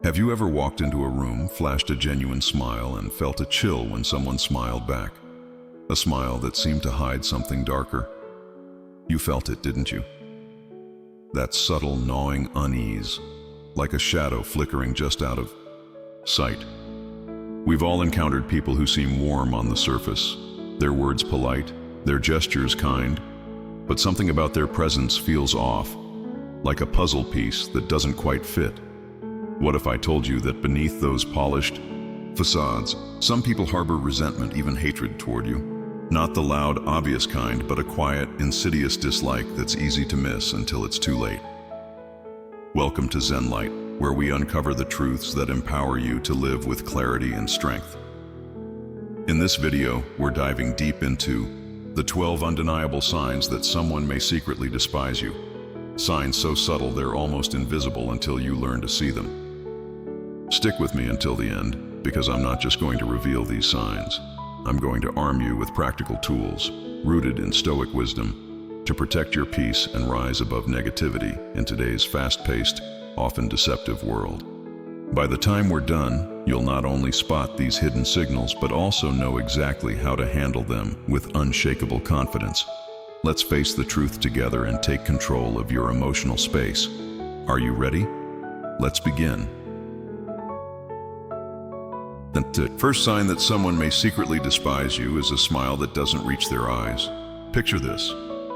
Have you ever walked into a room, flashed a genuine smile, and felt a chill when someone smiled back? A smile that seemed to hide something darker? You felt it, didn't you? That subtle, gnawing unease, like a shadow flickering just out of sight. We've all encountered people who seem warm on the surface, their words polite, their gestures kind, but something about their presence feels off, like a puzzle piece that doesn't quite fit. What if I told you that beneath those polished facades, some people harbor resentment, even hatred toward you? Not the loud, obvious kind, but a quiet, insidious dislike that's easy to miss until it's too late. Welcome to ZENLIGHT, where we uncover the truths that empower you to live with clarity and strength. In this video, we're diving deep into the 12 undeniable signs that someone may secretly despise you. Signs so subtle they're almost invisible until you learn to see them. Stick with me until the end, because I'm not just going to reveal these signs. I'm going to arm you with practical tools, rooted in Stoic wisdom, to protect your peace and rise above negativity in today's fast-paced, often deceptive world. By the time we're done, you'll not only spot these hidden signals, but also know exactly how to handle them with unshakable confidence. Let's face the truth together and take control of your emotional space. Are you ready? Let's begin. The first sign that someone may secretly despise you is a smile that doesn't reach their eyes. Picture this.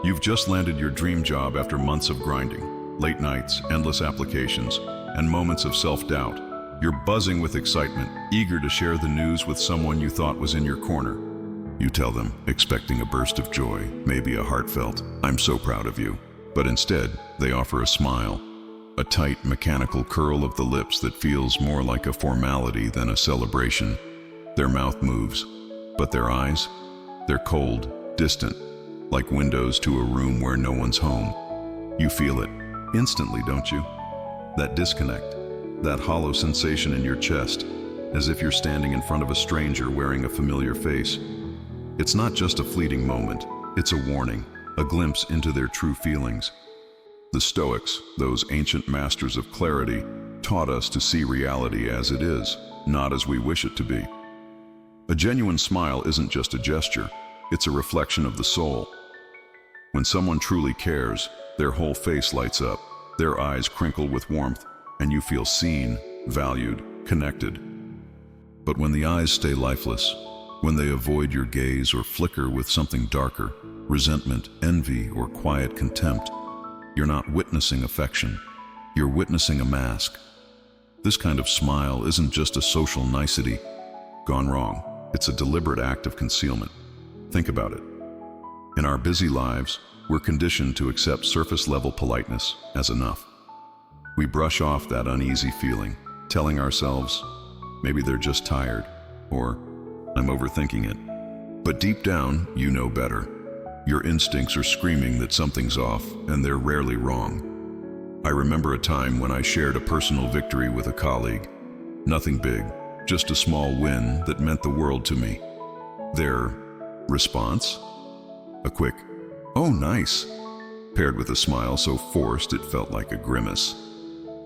You've just landed your dream job after months of grinding, late nights, endless applications, and moments of self-doubt. You're buzzing with excitement, eager to share the news with someone you thought was in your corner. You tell them, expecting a burst of joy, maybe a heartfelt, "I'm so proud of you." But instead, they offer a smile. A tight, mechanical curl of the lips that feels more like a formality than a celebration. Their mouth moves, but their eyes? They're cold, distant, like windows to a room where no one's home. You feel it instantly, don't you? That disconnect, that hollow sensation in your chest, as if you're standing in front of a stranger wearing a familiar face. It's not just a fleeting moment, it's a warning, a glimpse into their true feelings. The Stoics, those ancient masters of clarity, taught us to see reality as it is, not as we wish it to be. A genuine smile isn't just a gesture, it's a reflection of the soul. When someone truly cares, their whole face lights up, their eyes crinkle with warmth, and you feel seen, valued, connected. But when the eyes stay lifeless, when they avoid your gaze or flicker with something darker, resentment, envy, or quiet contempt, you're not witnessing affection, you're witnessing a mask. This kind of smile isn't just a social nicety gone wrong, it's a deliberate act of concealment. Think about it. In our busy lives, we're conditioned to accept surface-level politeness as enough. We brush off that uneasy feeling, telling ourselves, maybe they're just tired, or I'm overthinking it. But deep down, you know better. Your instincts are screaming that something's off, and they're rarely wrong. I remember a time when I shared a personal victory with a colleague. Nothing big, just a small win that meant the world to me. Their response? A quick, "Oh, nice," paired with a smile so forced it felt like a grimace.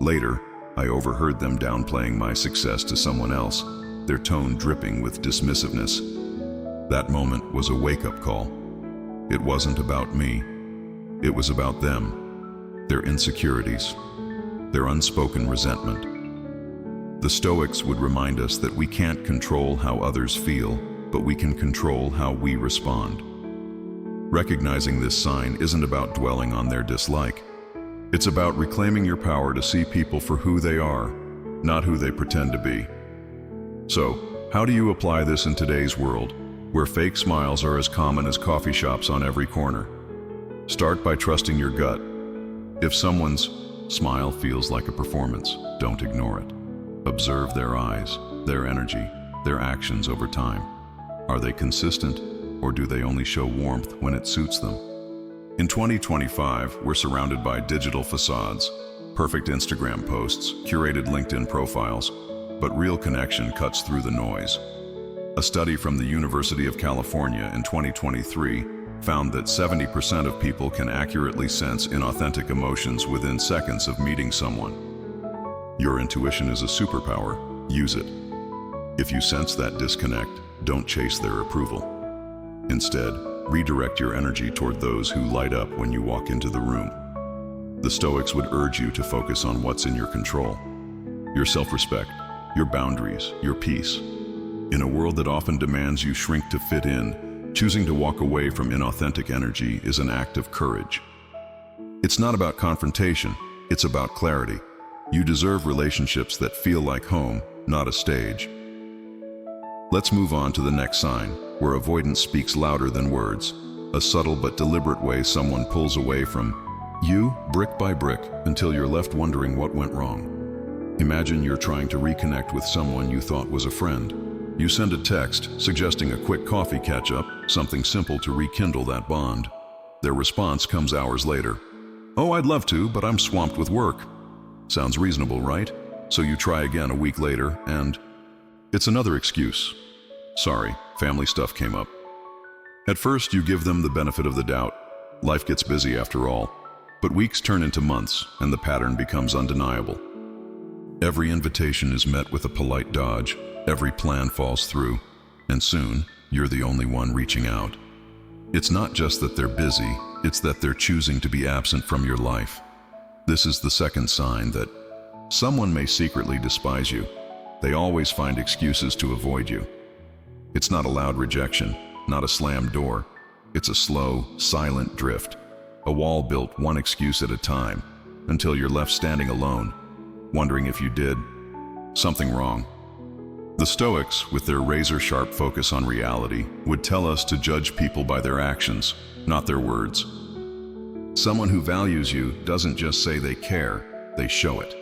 Later, I overheard them downplaying my success to someone else, their tone dripping with dismissiveness. That moment was a wake-up call. It wasn't about me. It was about them, their insecurities, their unspoken resentment. The Stoics would remind us that we can't control how others feel, but we can control how we respond. Recognizing this sign isn't about dwelling on their dislike. It's about reclaiming your power to see people for who they are, not who they pretend to be. So, how do you apply this in today's world, where fake smiles are as common as coffee shops on every corner? Start by trusting your gut. If someone's smile feels like a performance, don't ignore it. Observe their eyes, their energy, their actions over time. Are they consistent, or do they only show warmth when it suits them? In 2025, we're surrounded by digital facades, perfect Instagram posts, curated LinkedIn profiles, but real connection cuts through the noise. A study from the University of California in 2023 found that 70% of people can accurately sense inauthentic emotions within seconds of meeting someone. Your intuition is a superpower. Use it. If you sense that disconnect, don't chase their approval. Instead, redirect your energy toward those who light up when you walk into the room. The Stoics would urge you to focus on what's in your control. Your self-respect, your boundaries, your peace. In a world that often demands you shrink to fit in, choosing to walk away from inauthentic energy is an act of courage. It's not about confrontation, it's about clarity. You deserve relationships that feel like home, not a stage. Let's move on to the next sign, where avoidance speaks louder than words, a subtle but deliberate way someone pulls away from you, brick by brick, until you're left wondering what went wrong. Imagine you're trying to reconnect with someone you thought was a friend. You send a text suggesting a quick coffee catch-up, something simple to rekindle that bond. Their response comes hours later. "Oh, I'd love to, but I'm swamped with work." Sounds reasonable, right? So you try again a week later, and it's another excuse. "Sorry, family stuff came up." At first, you give them the benefit of the doubt. Life gets busy after all. But weeks turn into months, and the pattern becomes undeniable. Every invitation is met with a polite dodge, every plan falls through, and soon, you're the only one reaching out. It's not just that they're busy, it's that they're choosing to be absent from your life. This is the second sign that someone may secretly despise you. They always find excuses to avoid you. It's not a loud rejection, not a slammed door. It's a slow, silent drift. A wall built one excuse at a time, until you're left standing alone, wondering if you did something wrong. The Stoics, with their razor-sharp focus on reality, would tell us to judge people by their actions, not their words. Someone who values you doesn't just say they care, they show it.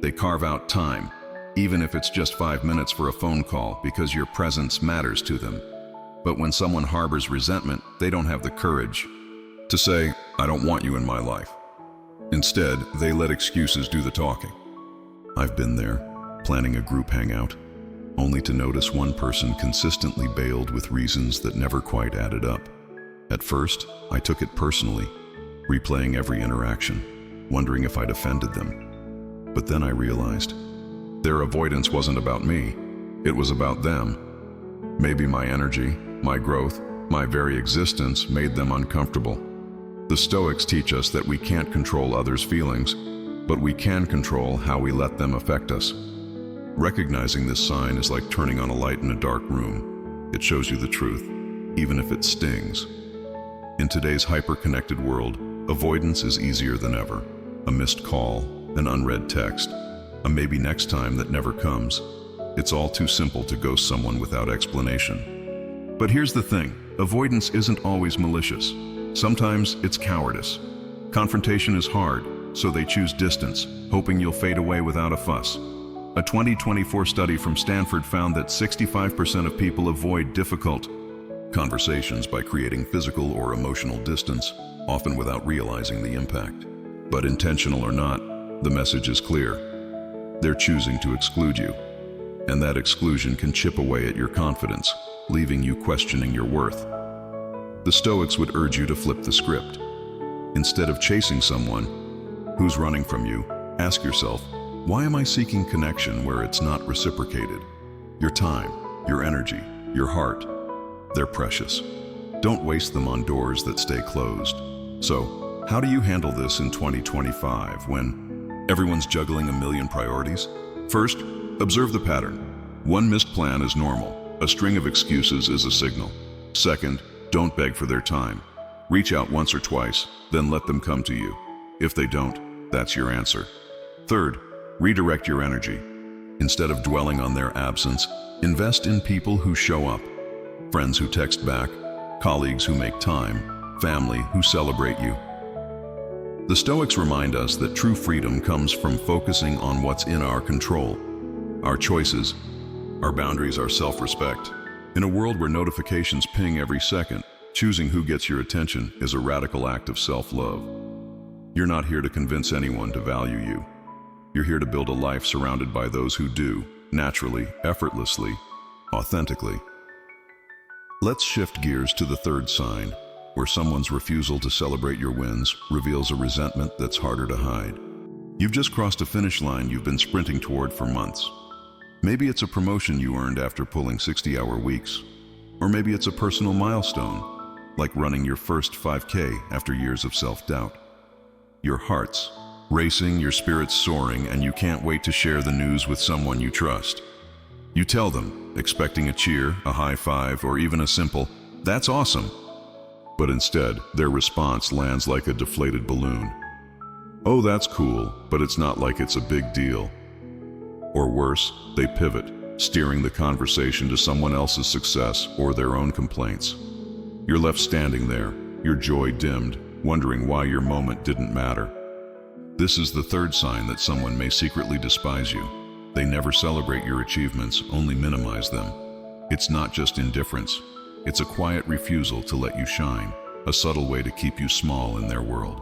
They carve out time, even if it's just 5 minutes for a phone call, because your presence matters to them. But when someone harbors resentment, they don't have the courage to say, "I don't want you in my life." Instead, they let excuses do the talking. I've been there, planning a group hangout, only to notice one person consistently bailed with reasons that never quite added up. At first, I took it personally, replaying every interaction, wondering if I'd offended them. But then I realized, their avoidance wasn't about me, it was about them. Maybe my energy, my growth, my very existence made them uncomfortable. The Stoics teach us that we can't control others' feelings, but we can control how we let them affect us. Recognizing this sign is like turning on a light in a dark room. It shows you the truth, even if it stings. In today's hyper-connected world, avoidance is easier than ever. A missed call, an unread text, a maybe next time that never comes. It's all too simple to ghost someone without explanation. But here's the thing, avoidance isn't always malicious. Sometimes it's cowardice. Confrontation is hard, so they choose distance, hoping you'll fade away without a fuss. A 2024 study from Stanford found that 65% of people avoid difficult conversations by creating physical or emotional distance, often without realizing the impact. But intentional or not, the message is clear. They're choosing to exclude you, and that exclusion can chip away at your confidence, leaving you questioning your worth. The Stoics would urge you to flip the script. Instead of chasing someone who's running from you, ask yourself, why am I seeking connection where it's not reciprocated? Your time, your energy, your heart, they're precious. Don't waste them on doors that stay closed. So, how do you handle this in 2025 when everyone's juggling a million priorities? First, observe the pattern. One missed plan is normal. A string of excuses is a signal. Second, don't beg for their time. Reach out once or twice, then let them come to you. If they don't, that's your answer. Third, redirect your energy. Instead of dwelling on their absence, invest in people who show up. Friends who text back, colleagues who make time, family who celebrate you. The Stoics remind us that true freedom comes from focusing on what's in our control. Our choices, our boundaries, our self-respect. In a world where notifications ping every second, choosing who gets your attention is a radical act of self-love. You're not here to convince anyone to value you. You're here to build a life surrounded by those who do, naturally, effortlessly, authentically. Let's shift gears to the third sign, where someone's refusal to celebrate your wins reveals a resentment that's harder to hide. You've just crossed a finish line you've been sprinting toward for months. Maybe it's a promotion you earned after pulling 60-hour weeks. Or maybe it's a personal milestone, like running your first 5K after years of self-doubt. Your heart's racing, your spirit's soaring, and you can't wait to share the news with someone you trust. You tell them, expecting a cheer, a high five, or even a simple, "That's awesome." But instead, their response lands like a deflated balloon. "Oh, that's cool, but it's not like it's a big deal." Or worse, they pivot, steering the conversation to someone else's success or their own complaints. You're left standing there, your joy dimmed, wondering why your moment didn't matter. This is the third sign that someone may secretly despise you. They never celebrate your achievements, only minimize them. It's not just indifference. It's a quiet refusal to let you shine, a subtle way to keep you small in their world.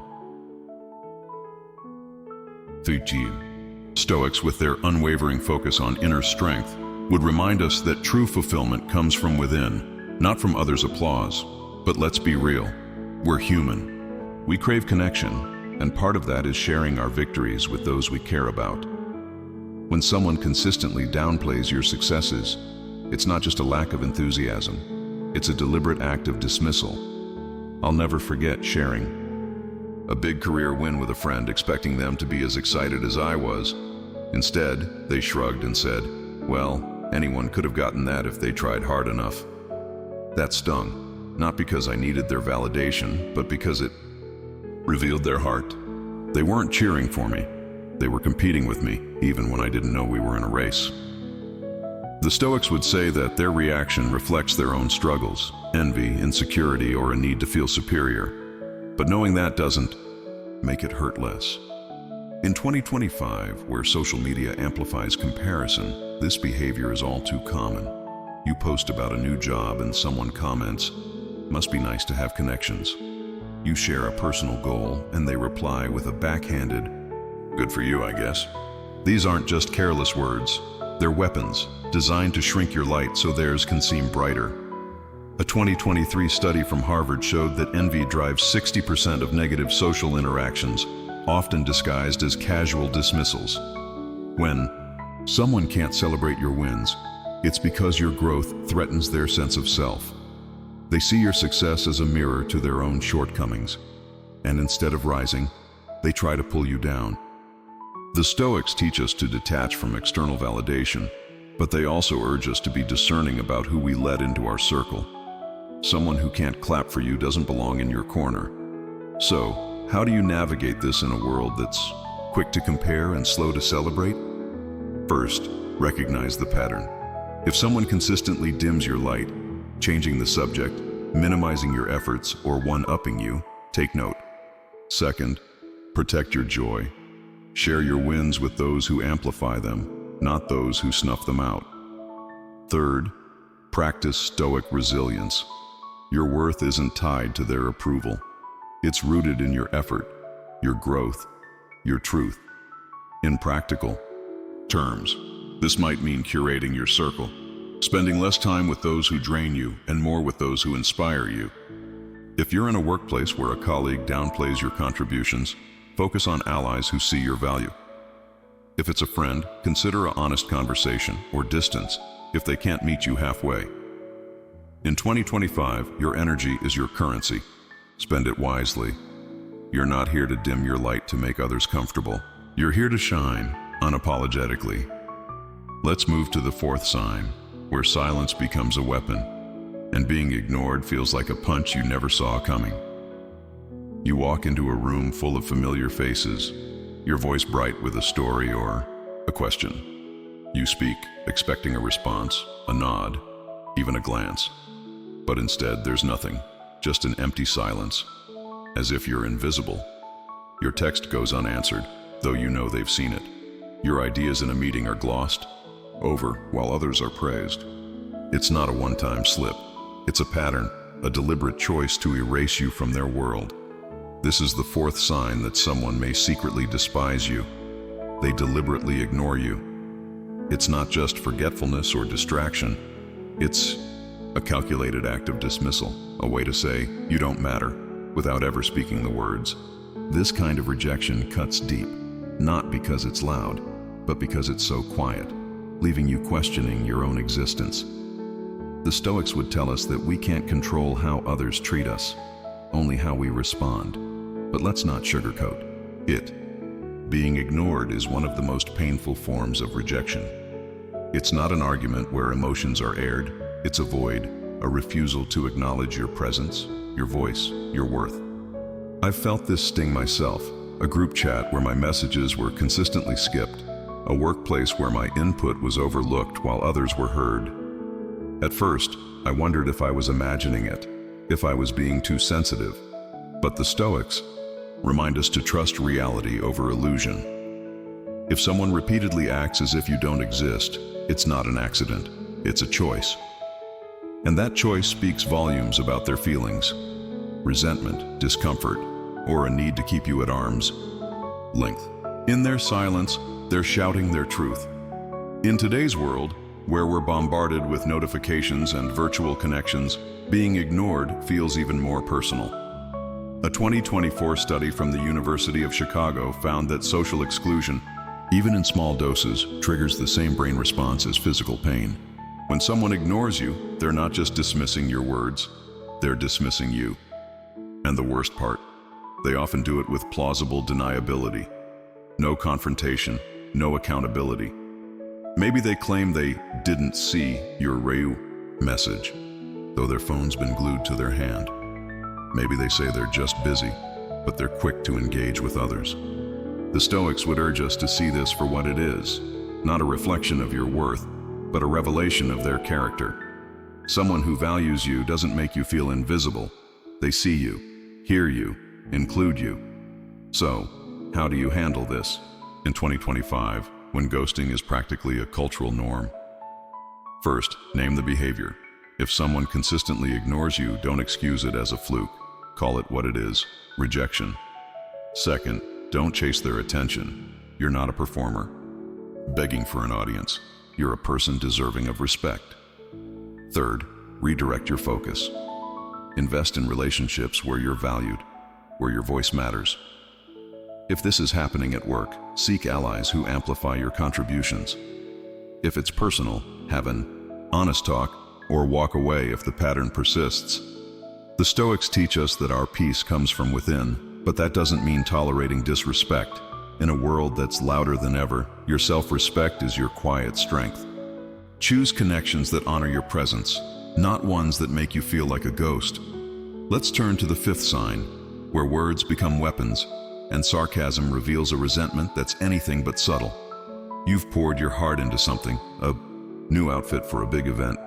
Stoics, with their unwavering focus on inner strength, would remind us that true fulfillment comes from within, not from others' applause. But let's be real, we're human. We crave connection, and part of that is sharing our victories with those we care about. When someone consistently downplays your successes, it's not just a lack of enthusiasm, it's a deliberate act of dismissal. I'll never forget sharing a big career win with a friend, expecting them to be as excited as I was. Instead, they shrugged and said, "Well, anyone could have gotten that if they tried hard enough." That stung, not because I needed their validation, but because it revealed their heart. They weren't cheering for me. They were competing with me, even when I didn't know we were in a race. The Stoics would say that their reaction reflects their own struggles, envy, insecurity, or a need to feel superior. But knowing that doesn't make it hurt less. In 2025, where social media amplifies comparison, this behavior is all too common. You post about a new job and someone comments, "Must be nice to have connections." You share a personal goal and they reply with a backhanded, "Good for you, I guess." These aren't just careless words. They're weapons, designed to shrink your light so theirs can seem brighter. A 2023 study from Harvard showed that envy drives 60% of negative social interactions, often disguised as casual dismissals. When someone can't celebrate your wins, it's because your growth threatens their sense of self. They see your success as a mirror to their own shortcomings, and instead of rising, they try to pull you down. The Stoics teach us to detach from external validation, but they also urge us to be discerning about who we let into our circle. Someone who can't clap for you doesn't belong in your corner. So, how do you navigate this in a world that's quick to compare and slow to celebrate? First, recognize the pattern. If someone consistently dims your light, changing the subject, minimizing your efforts, or one-upping you, take note. Second, protect your joy. Share your wins with those who amplify them, not those who snuff them out. Third, practice Stoic resilience. Your worth isn't tied to their approval. It's rooted in your effort, your growth, your truth. In practical terms, this might mean curating your circle, spending less time with those who drain you and more with those who inspire you. If you're in a workplace where a colleague downplays your contributions, focus on allies who see your value. If it's a friend, consider an honest conversation or distance if they can't meet you halfway. In 2025, your energy is your currency. Spend it wisely. You're not here to dim your light to make others comfortable. You're here to shine unapologetically. Let's move to the fourth sign, where silence becomes a weapon, and being ignored feels like a punch you never saw coming. You walk into a room full of familiar faces, your voice bright with a story or a question. You speak, expecting a response, a nod, even a glance. But instead, there's nothing, just an empty silence, as if you're invisible. Your text goes unanswered, though you know they've seen it. Your ideas in a meeting are glossed over while others are praised. It's not a one-time slip. It's a pattern, a deliberate choice to erase you from their world. This is the fourth sign that someone may secretly despise you. They deliberately ignore you. It's not just forgetfulness or distraction. It's a calculated act of dismissal, a way to say, "You don't matter," without ever speaking the words. This kind of rejection cuts deep. not because it's loud, but because it's so quiet, leaving you questioning your own existence. The Stoics would tell us that we can't control how others treat us, only how we respond. But let's not sugarcoat it. Being ignored is one of the most painful forms of rejection. It's not an argument where emotions are aired, it's a void, a refusal to acknowledge your presence, your voice, your worth. I've felt this sting myself, a group chat where my messages were consistently skipped, a workplace where my input was overlooked while others were heard. At first, I wondered if I was imagining it, if I was being too sensitive. But the Stoics remind us to trust reality over illusion. If someone repeatedly acts as if you don't exist, it's not an accident, it's a choice. And that choice speaks volumes about their feelings, resentment, discomfort, or a need to keep you at arm's length. In their silence, they're shouting their truth. In today's world, where we're bombarded with notifications and virtual connections, being ignored feels even more personal. A 2024 study from the University of Chicago found that social exclusion, even in small doses, triggers the same brain response as physical pain. When someone ignores you, they're not just dismissing your words, they're dismissing you. And the worst part, they often do it with plausible deniability. No confrontation, no accountability. Maybe they claim they didn't see your message, though their phone's been glued to their hand. Maybe they say they're just busy, but they're quick to engage with others. The Stoics would urge us to see this for what it is, not a reflection of your worth, but a revelation of their character. Someone who values you doesn't make you feel invisible. They see you, hear you, include you. So, how do you handle this in 2025, when ghosting is practically a cultural norm? First, name the behavior. If someone consistently ignores you, don't excuse it as a fluke. Call it what it is, rejection. Second, don't chase their attention. You're not a performer, begging for an audience. You're a person deserving of respect. Third, redirect your focus. Invest in relationships where you're valued, where your voice matters. If this is happening at work, seek allies who amplify your contributions. If it's personal, have an honest talk, or walk away if the pattern persists. The Stoics teach us that our peace comes from within, but that doesn't mean tolerating disrespect. In a world that's louder than ever, your self-respect is your quiet strength. Choose connections that honor your presence, not ones that make you feel like a ghost. Let's turn to the fifth sign, where words become weapons, and sarcasm reveals a resentment that's anything but subtle. You've poured your heart into something, a new outfit for a big event,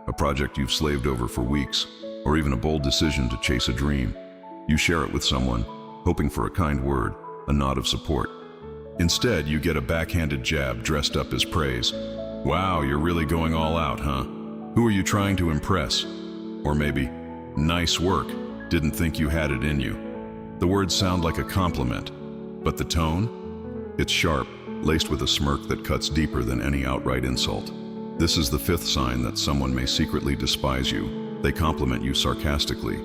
a project you've slaved over for weeks, or even a bold decision to chase a dream. You share it with someone, hoping for a kind word, a nod of support. Instead, you get a backhanded jab dressed up as praise. Wow, you're really going all out, huh? Who are you trying to impress? Or maybe, nice work, didn't think you had it in you. The words sound like a compliment, but the tone? It's sharp, laced with a smirk that cuts deeper than any outright insult. This is the fifth sign that someone may secretly despise you. They compliment you sarcastically.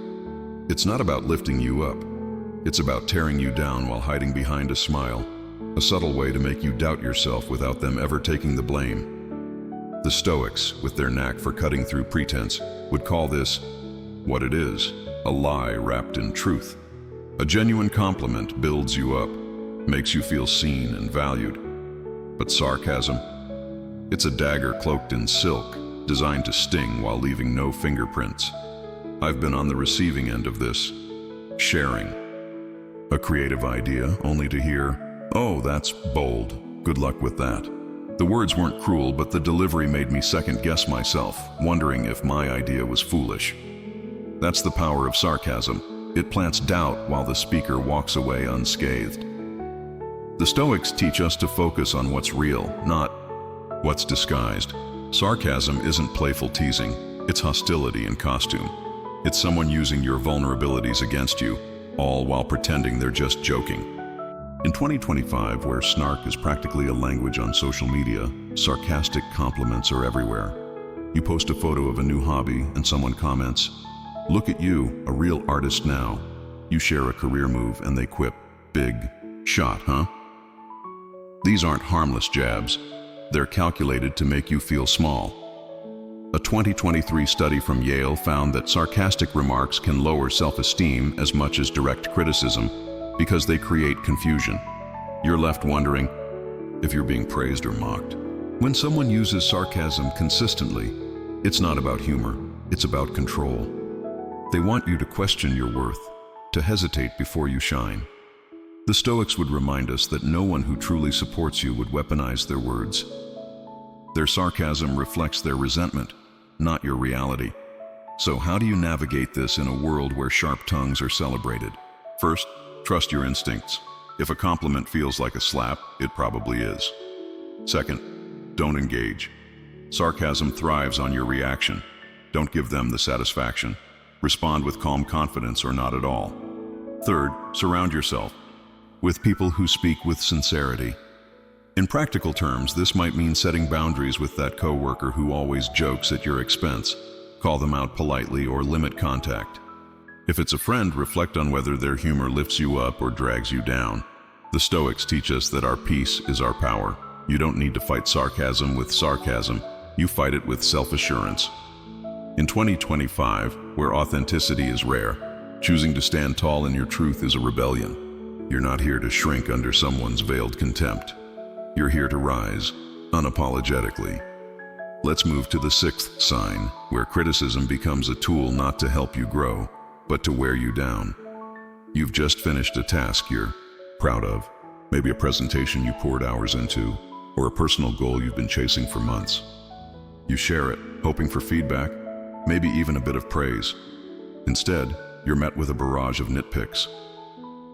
It's not about lifting you up. It's about tearing you down while hiding behind a smile, a subtle way to make you doubt yourself without them ever taking the blame. The Stoics, with their knack for cutting through pretense, would call this what it is, a lie wrapped in truth. A genuine compliment builds you up, makes you feel seen and valued. But sarcasm? It's a dagger cloaked in silk, designed to sting while leaving no fingerprints. I've been on the receiving end of this. Sharing a creative idea only to hear, "Oh, that's bold. Good luck with that." The words weren't cruel, but the delivery made me second-guess myself, wondering if my idea was foolish. That's the power of sarcasm. It plants doubt while the speaker walks away unscathed. The Stoics teach us to focus on what's real, not what's disguised. Sarcasm isn't playful teasing, it's hostility in costume. It's someone using your vulnerabilities against you, all while pretending they're just joking. In 2025, where snark is practically a language on social media, sarcastic compliments are everywhere. You post a photo of a new hobby and someone comments, "Look at you, a real artist now." You share a career move and they quip, "Big shot, huh?" These aren't harmless jabs. They're calculated to make you feel small. A 2023 study from Yale found that sarcastic remarks can lower self-esteem as much as direct criticism because they create confusion. You're left wondering if you're being praised or mocked. When someone uses sarcasm consistently, it's not about humor, it's about control. They want you to question your worth, to hesitate before you shine. The Stoics would remind us that no one who truly supports you would weaponize their words. Their sarcasm reflects their resentment, not your reality. So how do you navigate this in a world where sharp tongues are celebrated? First, trust your instincts. If a compliment feels like a slap, it probably is. Second, don't engage. Sarcasm thrives on your reaction. Don't give them the satisfaction. Respond with calm confidence or not at all. Third, surround yourself with people who speak with sincerity. In practical terms, this might mean setting boundaries with that coworker who always jokes at your expense. Call them out politely or limit contact. If it's a friend, reflect on whether their humor lifts you up or drags you down. The Stoics teach us that our peace is our power. You don't need to fight sarcasm with sarcasm. You fight it with self-assurance. In 2025, where authenticity is rare, choosing to stand tall in your truth is a rebellion. You're not here to shrink under someone's veiled contempt. You're here to rise, unapologetically. Let's move to the sixth sign, where criticism becomes a tool not to help you grow, but to wear you down. You've just finished a task you're proud of, maybe a presentation you poured hours into, or a personal goal you've been chasing for months. You share it, hoping for feedback, maybe even a bit of praise. Instead, you're met with a barrage of nitpicks.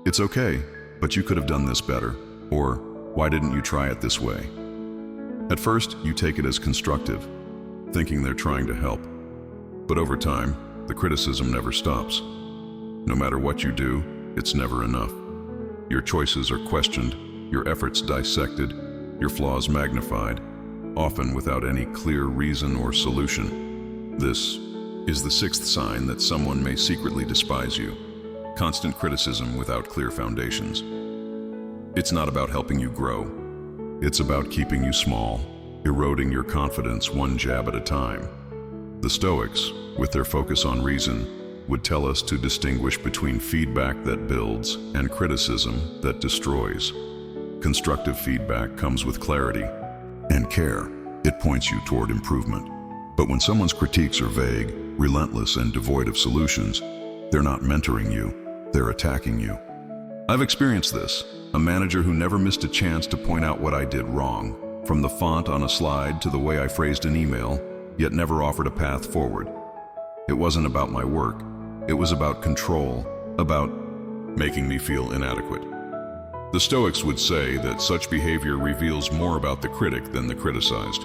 It's okay, but you could have done this better, or why didn't you try it this way? At first, you take it as constructive, thinking they're trying to help. But over time, the criticism never stops. No matter what you do, it's never enough. Your choices are questioned, your efforts dissected, your flaws magnified, often without any clear reason or solution. This is the sixth sign that someone may secretly despise you. Constant criticism without clear foundations. It's not about helping you grow. It's about keeping you small, eroding your confidence one jab at a time. The Stoics, with their focus on reason, would tell us to distinguish between feedback that builds and criticism that destroys. Constructive feedback comes with clarity and care. It points you toward improvement. But when someone's critiques are vague, relentless, and devoid of solutions, they're not mentoring you, they're attacking you. I've experienced this. A manager who never missed a chance to point out what I did wrong, from the font on a slide to the way I phrased an email, yet never offered a path forward. It wasn't about my work. It was about control, about making me feel inadequate. The Stoics would say that such behavior reveals more about the critic than the criticized.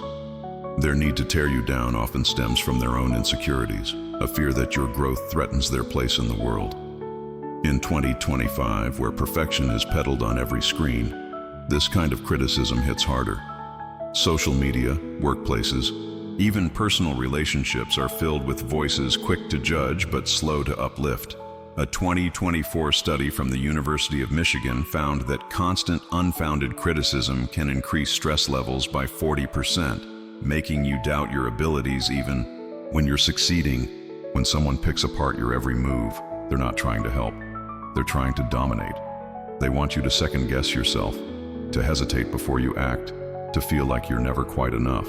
Their need to tear you down often stems from their own insecurities, a fear that your growth threatens their place in the world. In 2025, where perfection is peddled on every screen, this kind of criticism hits harder. Social media, workplaces, even personal relationships are filled with voices quick to judge but slow to uplift. A 2024 study from the University of Michigan found that constant, unfounded criticism can increase stress levels by 40%, making you doubt your abilities even when you're succeeding. When someone picks apart your every move, they're not trying to help. They're trying to dominate. They want you to second-guess yourself, to hesitate before you act, to feel like you're never quite enough.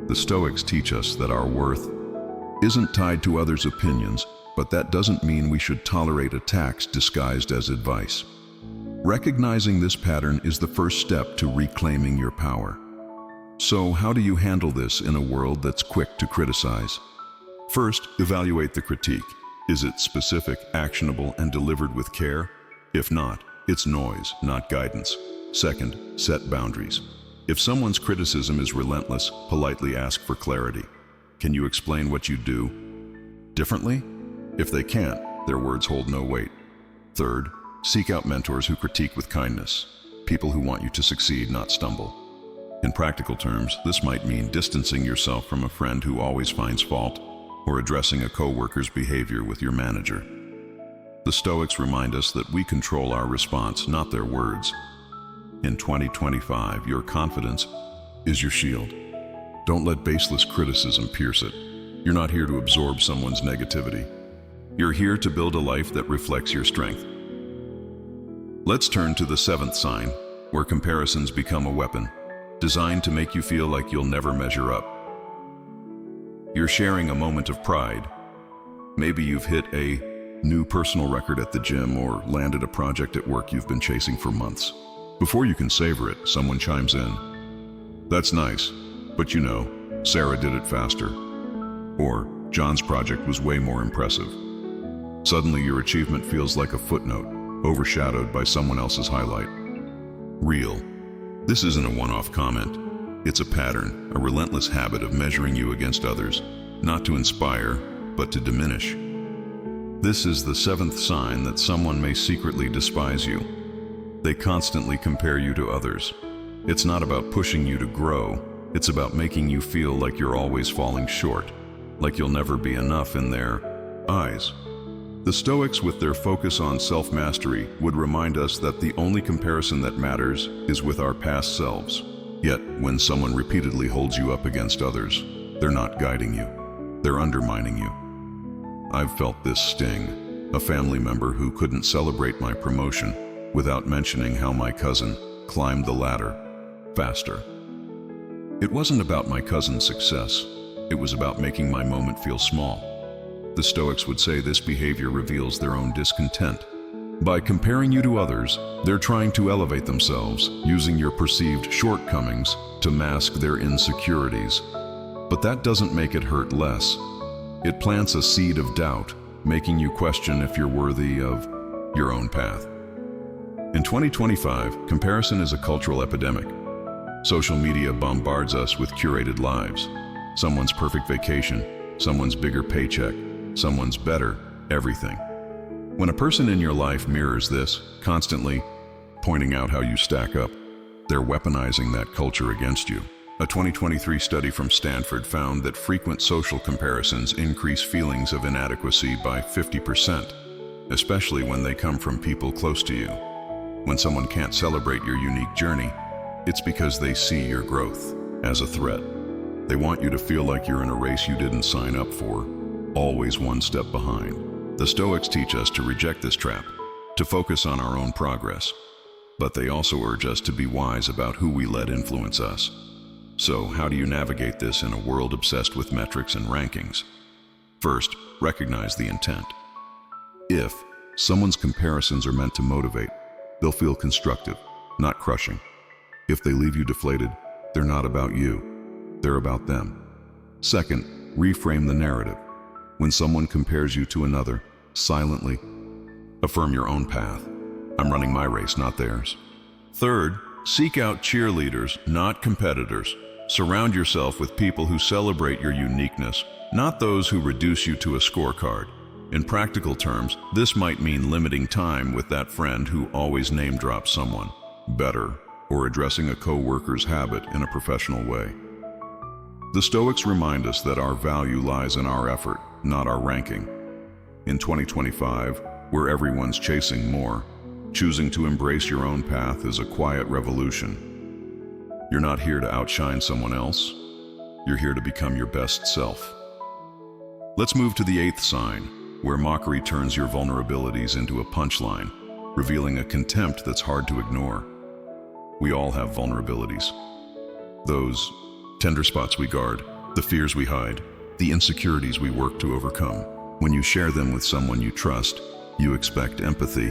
The Stoics teach us that our worth isn't tied to others' opinions, but that doesn't mean we should tolerate attacks disguised as advice. Recognizing this pattern is the first step to reclaiming your power. So, how do you handle this in a world that's quick to criticize? First, evaluate the critique. Is it specific, actionable, and delivered with care? If not, it's noise, not guidance. Second, set boundaries. If someone's criticism is relentless, politely ask for clarity. Can you explain what you do differently? If they can't, their words hold no weight. Third, seek out mentors who critique with kindness, people who want you to succeed, not stumble. In practical terms, this might mean distancing yourself from a friend who always finds fault, or addressing a coworker's behavior with your manager. The Stoics remind us that we control our response, not their words. In 2025, your confidence is your shield. Don't let baseless criticism pierce it. You're not here to absorb someone's negativity. You're here to build a life that reflects your strength. Let's turn to the seventh sign, where comparisons become a weapon, designed to make you feel like you'll never measure up. You're sharing a moment of pride. Maybe you've hit a new personal record at the gym or landed a project at work you've been chasing for months. Before you can savor it, someone chimes in. That's nice, but you know, Sarah did it faster. Or, John's project was way more impressive. Suddenly your achievement feels like a footnote, overshadowed by someone else's highlight. Real. This isn't a one-off comment. It's a pattern, a relentless habit of measuring you against others, not to inspire, but to diminish. This is the seventh sign that someone may secretly despise you. They constantly compare you to others. It's not about pushing you to grow, it's about making you feel like you're always falling short, like you'll never be enough in their eyes. The Stoics, with their focus on self-mastery, would remind us that the only comparison that matters is with our past selves. Yet, when someone repeatedly holds you up against others, they're not guiding you, they're undermining you. I've felt this sting, a family member who couldn't celebrate my promotion without mentioning how my cousin climbed the ladder faster. It wasn't about my cousin's success, it was about making my moment feel small. The Stoics would say this behavior reveals their own discontent. By comparing you to others, they're trying to elevate themselves, using your perceived shortcomings to mask their insecurities. But that doesn't make it hurt less. It plants a seed of doubt, making you question if you're worthy of your own path. In 2025, comparison is a cultural epidemic. Social media bombards us with curated lives. Someone's perfect vacation, someone's bigger paycheck, someone's better everything. When a person in your life mirrors this, constantly pointing out how you stack up, they're weaponizing that culture against you. A 2023 study from Stanford found that frequent social comparisons increase feelings of inadequacy by 50%, especially when they come from people close to you. When someone can't celebrate your unique journey, it's because they see your growth as a threat. They want you to feel like you're in a race you didn't sign up for, always one step behind. The Stoics teach us to reject this trap, to focus on our own progress. But they also urge us to be wise about who we let influence us. So, how do you navigate this in a world obsessed with metrics and rankings? First, recognize the intent. If someone's comparisons are meant to motivate, they'll feel constructive, not crushing. If they leave you deflated, they're not about you, they're about them. Second, reframe the narrative. When someone compares you to another, silently affirm your own path. I'm running my race, not theirs. Third, seek out cheerleaders, not competitors. Surround yourself with people who celebrate your uniqueness, not those who reduce you to a scorecard. In practical terms, this might mean limiting time with that friend who always name-drops someone better, or addressing a co-worker's habit in a professional way. The Stoics remind us that our value lies in our effort, not our ranking. In 2025, where everyone's chasing more, choosing to embrace your own path is a quiet revolution. You're not here to outshine someone else. You're here to become your best self. Let's move to the eighth sign, where mockery turns your vulnerabilities into a punchline, revealing a contempt that's hard to ignore. We all have vulnerabilities. Those tender spots we guard, the fears we hide, the insecurities we work to overcome. When you share them with someone you trust, you expect empathy,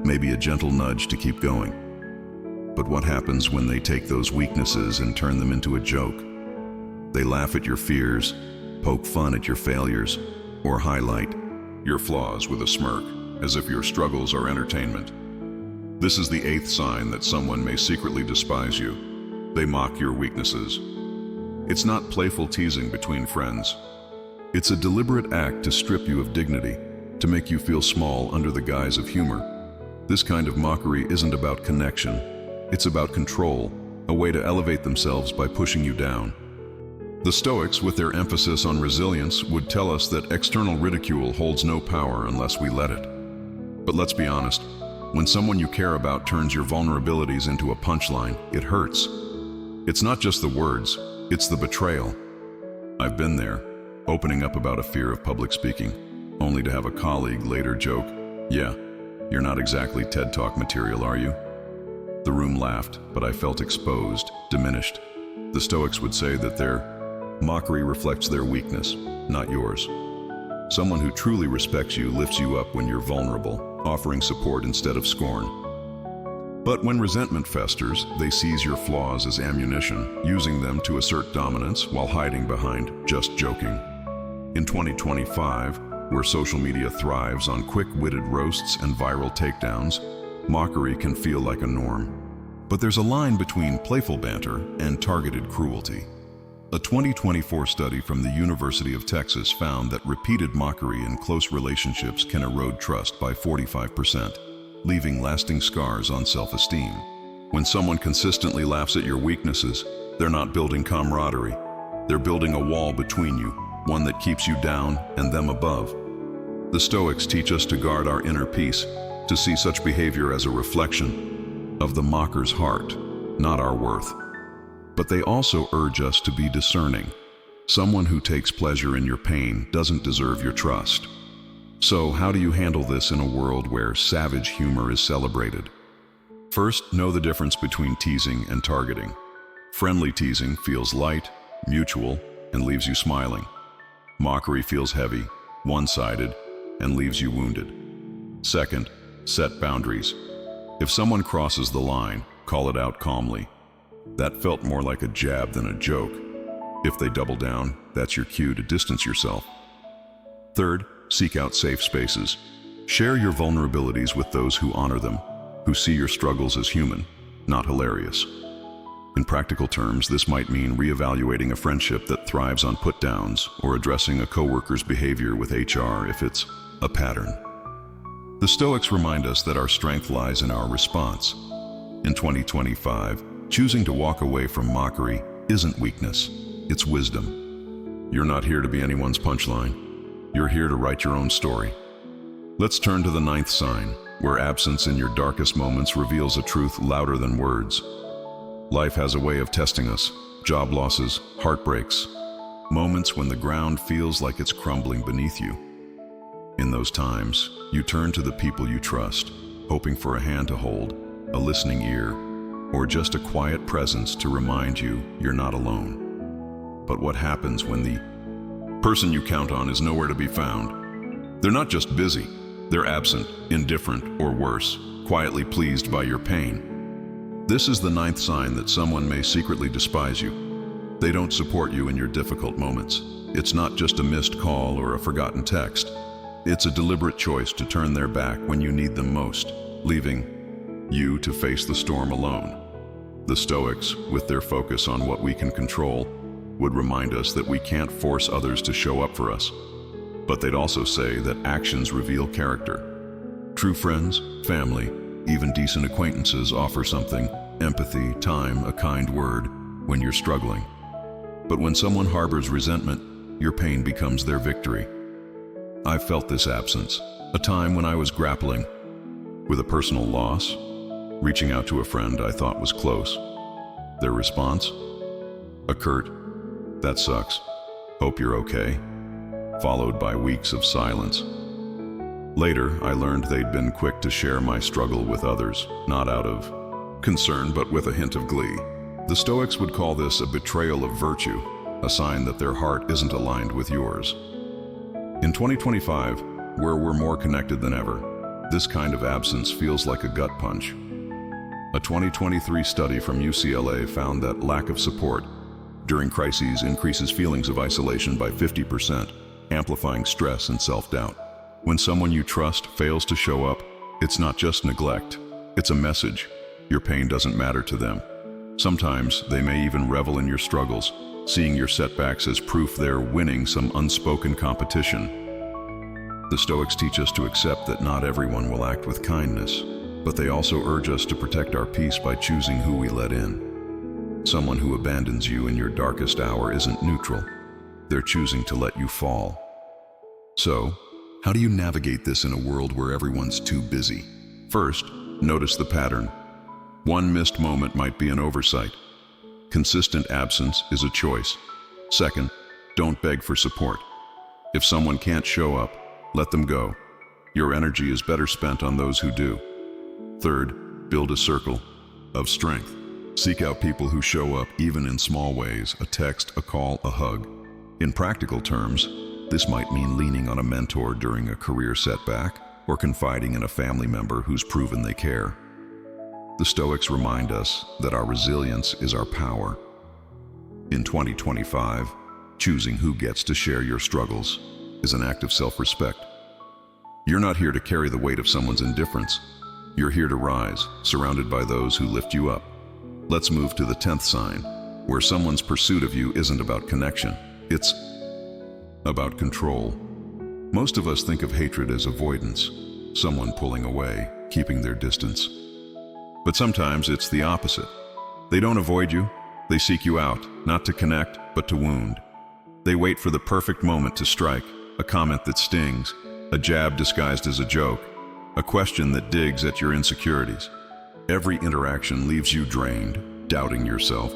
maybe a gentle nudge to keep going. But what happens when they take those weaknesses and turn them into a joke? They laugh at your fears, poke fun at your failures, or highlight your flaws with a smirk, as if your struggles are entertainment. This is the eighth sign that someone may secretly despise you. They mock your weaknesses. It's not playful teasing between friends. It's a deliberate act to strip you of dignity, to make you feel small under the guise of humor. This kind of mockery isn't about connection. It's about control, a way to elevate themselves by pushing you down. The Stoics, with their emphasis on resilience, would tell us that external ridicule holds no power unless we let it. But let's be honest, When someone you care about turns your vulnerabilities into a punchline, it hurts. It's not just the words, it's the betrayal. I've been there, opening up about a fear of public speaking, only to have a colleague later joke, "Yeah, you're not exactly TED Talk material, are you?" The room laughed, but I felt exposed, diminished. The Stoics would say that their mockery reflects their weakness, not yours. Someone who truly respects you lifts you up when you're vulnerable, offering support instead of scorn. But when resentment festers, they seize your flaws as ammunition, using them to assert dominance while hiding behind "just joking." In 2025, where social media thrives on quick-witted roasts and viral takedowns, mockery can feel like a norm. But there's a line between playful banter and targeted cruelty. A 2024 study from the University of Texas found that repeated mockery in close relationships can erode trust by 45%, leaving lasting scars on self-esteem. When someone consistently laughs at your weaknesses, they're not building camaraderie. They're building a wall between you, one that keeps you down and them above. The Stoics teach us to guard our inner peace, to see such behavior as a reflection of the mocker's heart, not our worth. But they also urge us to be discerning. Someone who takes pleasure in your pain doesn't deserve your trust. So, how do you handle this in a world where savage humor is celebrated? First, know the difference between teasing and targeting. Friendly teasing feels light, mutual, and leaves you smiling. Mockery feels heavy, one-sided, and leaves you wounded. Second, set boundaries. If someone crosses the line, call it out calmly. That felt more like a jab than a joke. If they double down, that's your cue to distance yourself. Third, seek out safe spaces. Share your vulnerabilities with those who honor them, who see your struggles as human, not hilarious. In practical terms, this might mean reevaluating a friendship that thrives on put-downs or addressing a coworker's behavior with HR if it's a pattern. The Stoics remind us that our strength lies in our response. In 2025, choosing to walk away from mockery isn't weakness, it's wisdom. You're not here to be anyone's punchline. You're here to write your own story. Let's turn to the ninth sign, where absence in your darkest moments reveals a truth louder than words. Life has a way of testing us: job losses, heartbreaks, moments when the ground feels like it's crumbling beneath you. In those times, you turn to the people you trust, hoping for a hand to hold, a listening ear, or just a quiet presence to remind you you're not alone. But what happens when the person you count on is nowhere to be found? They're not just busy, they're absent, indifferent, or worse, quietly pleased by your pain. This is the ninth sign that someone may secretly despise you. They don't support you in your difficult moments. It's not just a missed call or a forgotten text. It's a deliberate choice to turn their back when you need them most, leaving you to face the storm alone. The Stoics, with their focus on what we can control, would remind us that we can't force others to show up for us. But they'd also say that actions reveal character. True friends, family, even decent acquaintances offer something: empathy, time, a kind word when you're struggling. But when someone harbors resentment, your pain becomes their victory. I felt this absence, a time when I was grappling with a personal loss, reaching out to a friend I thought was close. Their response? A curt, "That sucks. Hope you're okay," followed by weeks of silence. Later, I learned they'd been quick to share my struggle with others, not out of concern, but with a hint of glee. The Stoics would call this a betrayal of virtue, a sign that their heart isn't aligned with yours. In 2025, where we're more connected than ever, this kind of absence feels like a gut punch. A 2023 study from UCLA found that lack of support during crises increases feelings of isolation by 50%, amplifying stress and self-doubt. When someone you trust fails to show up, it's not just neglect, it's a message. Your pain doesn't matter to them. Sometimes they may even revel in your struggles, seeing your setbacks as proof they're winning some unspoken competition. The Stoics teach us to accept that not everyone will act with kindness, but they also urge us to protect our peace by choosing who we let in. Someone who abandons you in your darkest hour isn't neutral. They're choosing to let you fall. So, how do you navigate this in a world where everyone's too busy? First, notice the pattern. One missed moment might be an oversight. Consistent absence is a choice. Second, don't beg for support. If someone can't show up, let them go. Your energy is better spent on those who do. Third, build a circle of strength. Seek out people who show up even in small ways, a text, a call, a hug. In practical terms, this might mean leaning on a mentor during a career setback or confiding in a family member who's proven they care. The Stoics remind us that our resilience is our power. In 2025, choosing who gets to share your struggles is an act of self-respect. You're not here to carry the weight of someone's indifference. You're here to rise, surrounded by those who lift you up. Let's move to the 10th sign, where someone's pursuit of you isn't about connection. It's about control. Most of us think of hatred as avoidance, someone pulling away, keeping their distance. But sometimes it's the opposite. They don't avoid you, they seek you out, not to connect, but to wound. They wait for the perfect moment to strike, a comment that stings, a jab disguised as a joke, a question that digs at your insecurities. Every interaction leaves you drained, doubting yourself,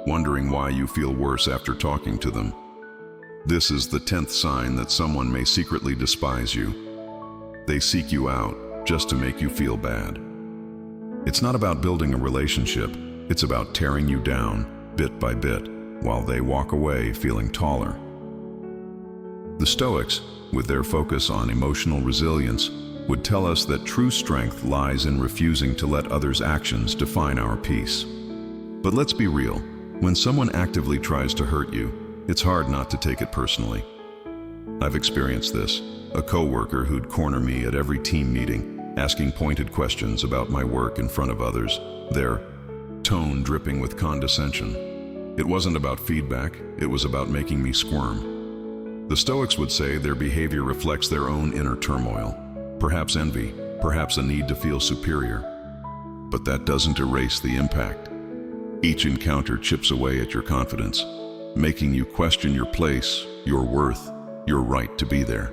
wondering why you feel worse after talking to them. This is the 10th sign that someone may secretly despise you. They seek you out just to make you feel bad. It's not about building a relationship, it's about tearing you down, bit by bit, while they walk away feeling taller. The Stoics, with their focus on emotional resilience, would tell us that true strength lies in refusing to let others' actions define our peace. But let's be real, when someone actively tries to hurt you, it's hard not to take it personally. I've experienced this, a coworker who'd corner me at every team meeting, asking pointed questions about my work in front of others, their tone dripping with condescension. It wasn't about feedback, it was about making me squirm. The Stoics would say their behavior reflects their own inner turmoil. Perhaps envy, perhaps a need to feel superior. But that doesn't erase the impact. Each encounter chips away at your confidence, making you question your place, your worth, your right to be there.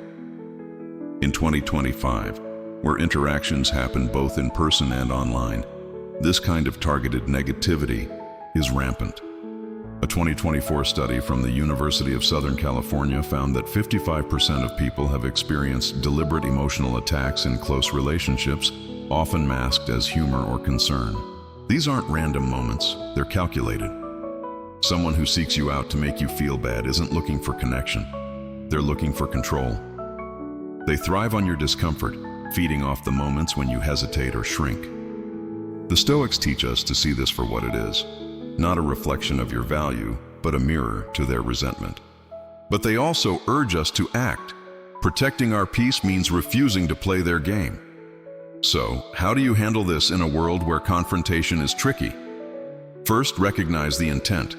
In 2025, where interactions happen both in person and online, this kind of targeted negativity is rampant. A 2024 study from the University of Southern California found that 55% of people have experienced deliberate emotional attacks in close relationships, often masked as humor or concern. These aren't random moments, they're calculated. Someone who seeks you out to make you feel bad isn't looking for connection. They're looking for control. They thrive on your discomfort, feeding off the moments when you hesitate or shrink. The Stoics teach us to see this for what it is. Not a reflection of your value, but a mirror to their resentment. But they also urge us to act. Protecting our peace means refusing to play their game. So, how do you handle this in a world where confrontation is tricky? First, recognize the intent.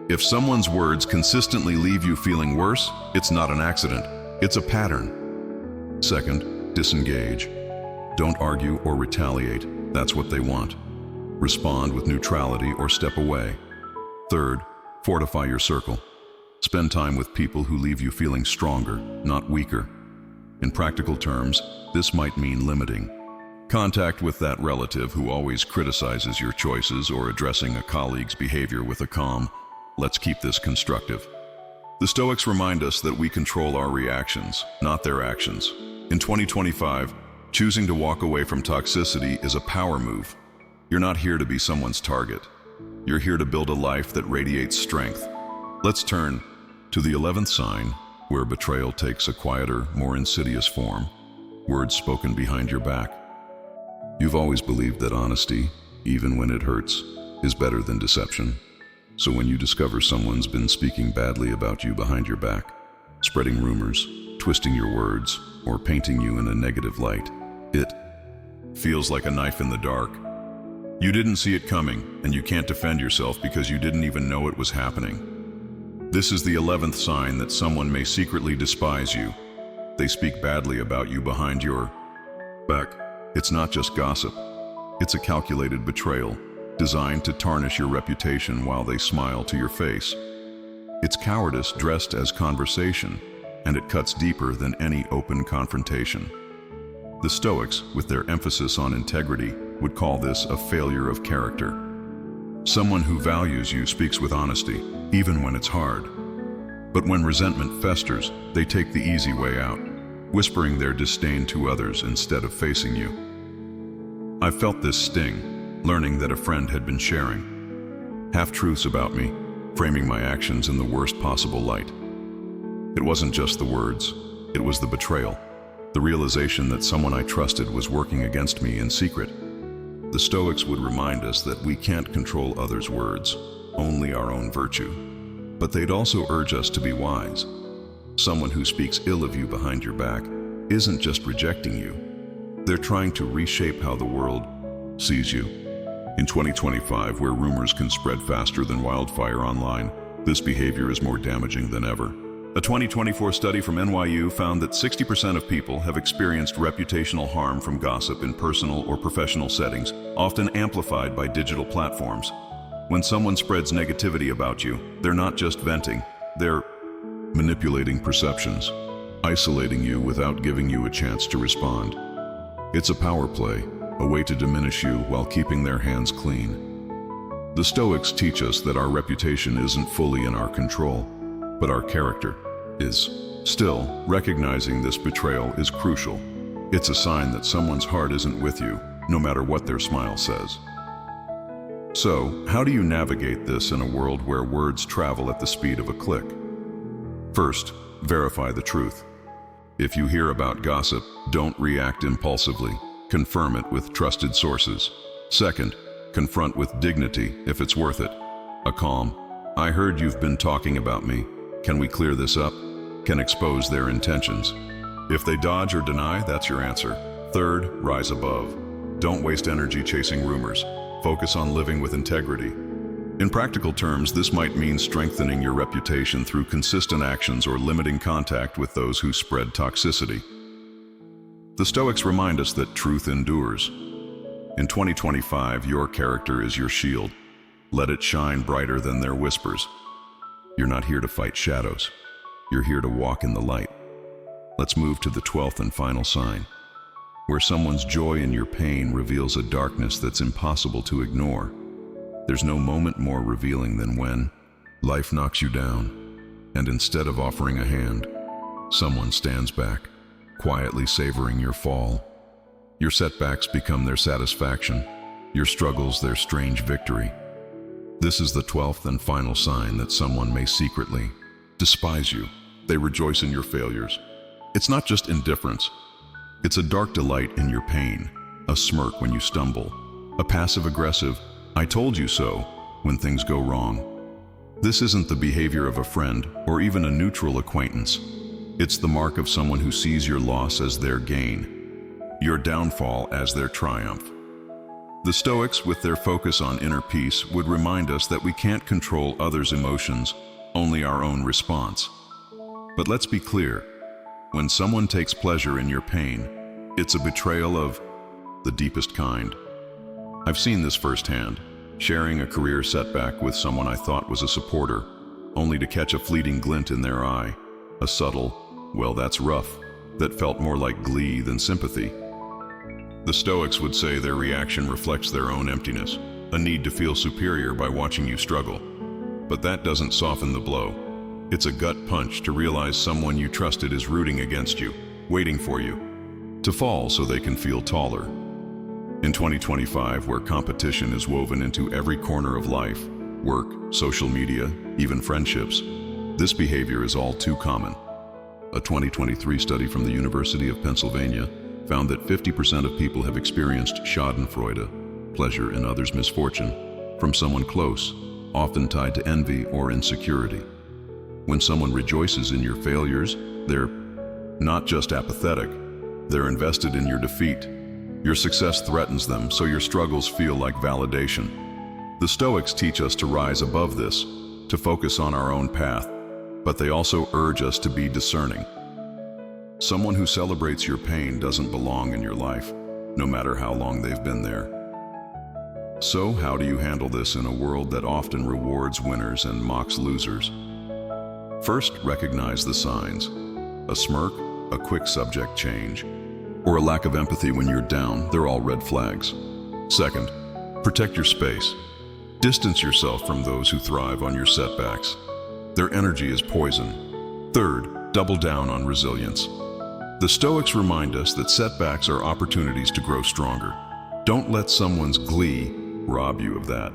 If someone's words consistently leave you feeling worse, it's not an accident, it's a pattern. Second, disengage. Don't argue or retaliate, that's what they want. Respond with neutrality or step away. Third, fortify your circle. Spend time with people who leave you feeling stronger, not weaker. In practical terms, this might mean limiting contact with that relative who always criticizes your choices or addressing a colleague's behavior with a calm, "Let's keep this constructive." The Stoics remind us that we control our reactions, not their actions. In 2025, choosing to walk away from toxicity is a power move. You're not here to be someone's target. You're here to build a life that radiates strength. Let's turn to the 11th sign, where betrayal takes a quieter, more insidious form. Words spoken behind your back. You've always believed that honesty, even when it hurts, is better than deception. So when you discover someone's been speaking badly about you behind your back, spreading rumors, twisting your words, or painting you in a negative light, it feels like a knife in the dark. You didn't see it coming, and you can't defend yourself because you didn't even know it was happening. This is the 11th sign that someone may secretly despise you. They speak badly about you behind your back. It's not just gossip. It's a calculated betrayal, designed to tarnish your reputation while they smile to your face. It's cowardice dressed as conversation, and it cuts deeper than any open confrontation. The Stoics, with their emphasis on integrity, would call this a failure of character. Someone who values you speaks with honesty, even when it's hard. But when resentment festers, they take the easy way out, whispering their disdain to others instead of facing you. I felt this sting, learning that a friend had been sharing half-truths about me, framing my actions in the worst possible light. It wasn't just the words, it was the betrayal, the realization that someone I trusted was working against me in secret. The Stoics would remind us that we can't control others' words, only our own virtue. But they'd also urge us to be wise. Someone who speaks ill of you behind your back isn't just rejecting you. They're trying to reshape how the world sees you. In 2025, where rumors can spread faster than wildfire online, this behavior is more damaging than ever. A 2024 study from NYU found that 60% of people have experienced reputational harm from gossip in personal or professional settings, often amplified by digital platforms. When someone spreads negativity about you, they're not just venting, they're manipulating perceptions, isolating you without giving you a chance to respond. It's a power play, a way to diminish you while keeping their hands clean. The Stoics teach us that our reputation isn't fully in our control, but our character is. Still, recognizing this betrayal is crucial. It's a sign that someone's heart isn't with you, no matter what their smile says. So, how do you navigate this in a world where words travel at the speed of a click? First, verify the truth. If you hear about gossip, don't react impulsively. Confirm it with trusted sources. Second, confront with dignity if it's worth it. A calm, "I heard you've been talking about me. Can we clear this up?" can expose their intentions. If they dodge or deny, that's your answer. Third, rise above. Don't waste energy chasing rumors. Focus on living with integrity. In practical terms, this might mean strengthening your reputation through consistent actions or limiting contact with those who spread toxicity. The Stoics remind us that truth endures. In 2025, your character is your shield. Let it shine brighter than their whispers. You're not here to fight shadows. You're here to walk in the light. Let's move to the 12th and final sign, where someone's joy in your pain reveals a darkness that's impossible to ignore. There's no moment more revealing than when life knocks you down, and instead of offering a hand, someone stands back, quietly savoring your fall. Your setbacks become their satisfaction, your struggles their strange victory. This is the 12th and final sign that someone may secretly despise you. They rejoice in your failures. It's not just indifference. It's a dark delight in your pain, a smirk when you stumble, a passive-aggressive, "I told you so," when things go wrong. This isn't the behavior of a friend or even a neutral acquaintance. It's the mark of someone who sees your loss as their gain, your downfall as their triumph. The Stoics, with their focus on inner peace, would remind us that we can't control others' emotions, only our own response. But let's be clear, when someone takes pleasure in your pain, it's a betrayal of the deepest kind. I've seen this firsthand, sharing a career setback with someone I thought was a supporter, only to catch a fleeting glint in their eye, a subtle, "Well, that's rough," that felt more like glee than sympathy. The Stoics would say their reaction reflects their own emptiness, a need to feel superior by watching you struggle. But that doesn't soften the blow. It's a gut punch to realize someone you trusted is rooting against you, waiting for you to fall so they can feel taller. In 2025, where competition is woven into every corner of life, work, social media, even friendships, this behavior is all too common. A 2023 study from the University of Pennsylvania found that 50% of people have experienced Schadenfreude, pleasure in others' misfortune, from someone close, often tied to envy or insecurity. When someone rejoices in your failures, they're not just apathetic, they're invested in your defeat. Your success threatens them, so your struggles feel like validation. The Stoics teach us to rise above this, to focus on our own path, but they also urge us to be discerning. Someone who celebrates your pain doesn't belong in your life, no matter how long they've been there. So, how do you handle this in a world that often rewards winners and mocks losers? First, recognize the signs. A smirk, a quick subject change, or a lack of empathy when you're down, they're all red flags. Second, protect your space. Distance yourself from those who thrive on your setbacks. Their energy is poison. Third, double down on resilience. The Stoics remind us that setbacks are opportunities to grow stronger. Don't let someone's glee rob you of that.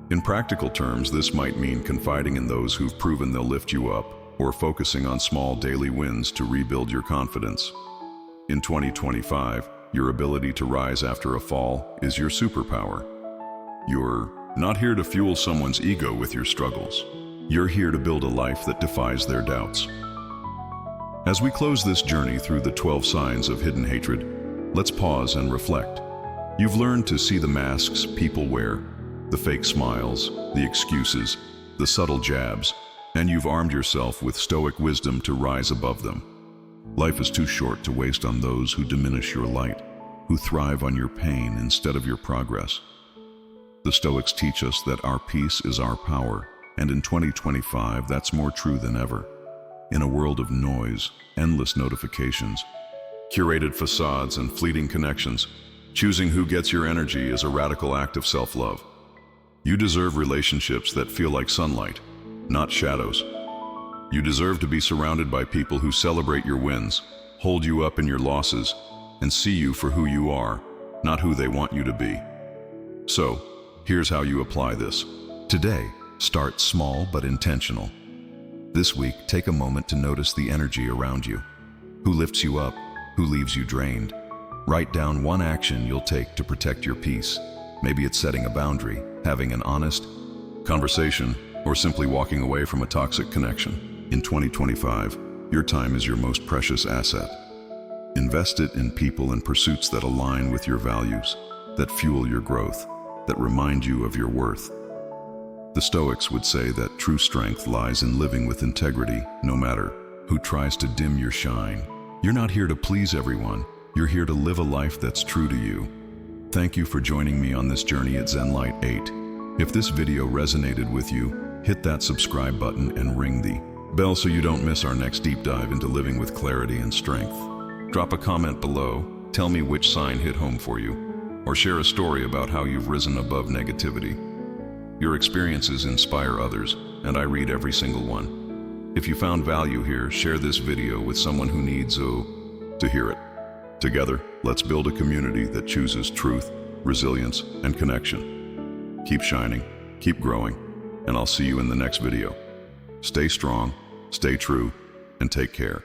In practical terms, this might mean confiding in those who've proven they'll lift you up, or focusing on small daily wins to rebuild your confidence. In 2025, your ability to rise after a fall is your superpower. You're not here to fuel someone's ego with your struggles. You're here to build a life that defies their doubts. As we close this journey through the 12 signs of hidden hatred, let's pause and reflect. You've learned to see the masks people wear, the fake smiles, the excuses, the subtle jabs, and you've armed yourself with Stoic wisdom to rise above them. Life is too short to waste on those who diminish your light, who thrive on your pain instead of your progress. The Stoics teach us that our peace is our power, and in 2025, that's more true than ever. In a world of noise, endless notifications, curated facades, and fleeting connections, choosing who gets your energy is a radical act of self-love. You deserve relationships that feel like sunlight, not shadows. You deserve to be surrounded by people who celebrate your wins, hold you up in your losses, and see you for who you are, not who they want you to be. So, here's how you apply this. Today, start small but intentional. This week, take a moment to notice the energy around you. Who lifts you up? Who leaves you drained? Write down one action you'll take to protect your peace. Maybe it's setting a boundary, having an honest conversation, or simply walking away from a toxic connection. In 2025, your time is your most precious asset. Invest it in people and pursuits that align with your values, that fuel your growth, that remind you of your worth. The Stoics would say that true strength lies in living with integrity, no matter who tries to dim your shine. You're not here to please everyone. You're here to live a life that's true to you. Thank you for joining me on this journey at ZENLIGHT 8. If this video resonated with you, hit that subscribe button and ring the bell so you don't miss our next deep dive into living with clarity and strength. Drop a comment below, tell me which sign hit home for you, or share a story about how you've risen above negativity. Your experiences inspire others, and I read every single one. If you found value here, share this video with someone who needs to hear it. Together, let's build a community that chooses truth, resilience, and connection. Keep shining, keep growing, and I'll see you in the next video. Stay strong, stay true, and take care.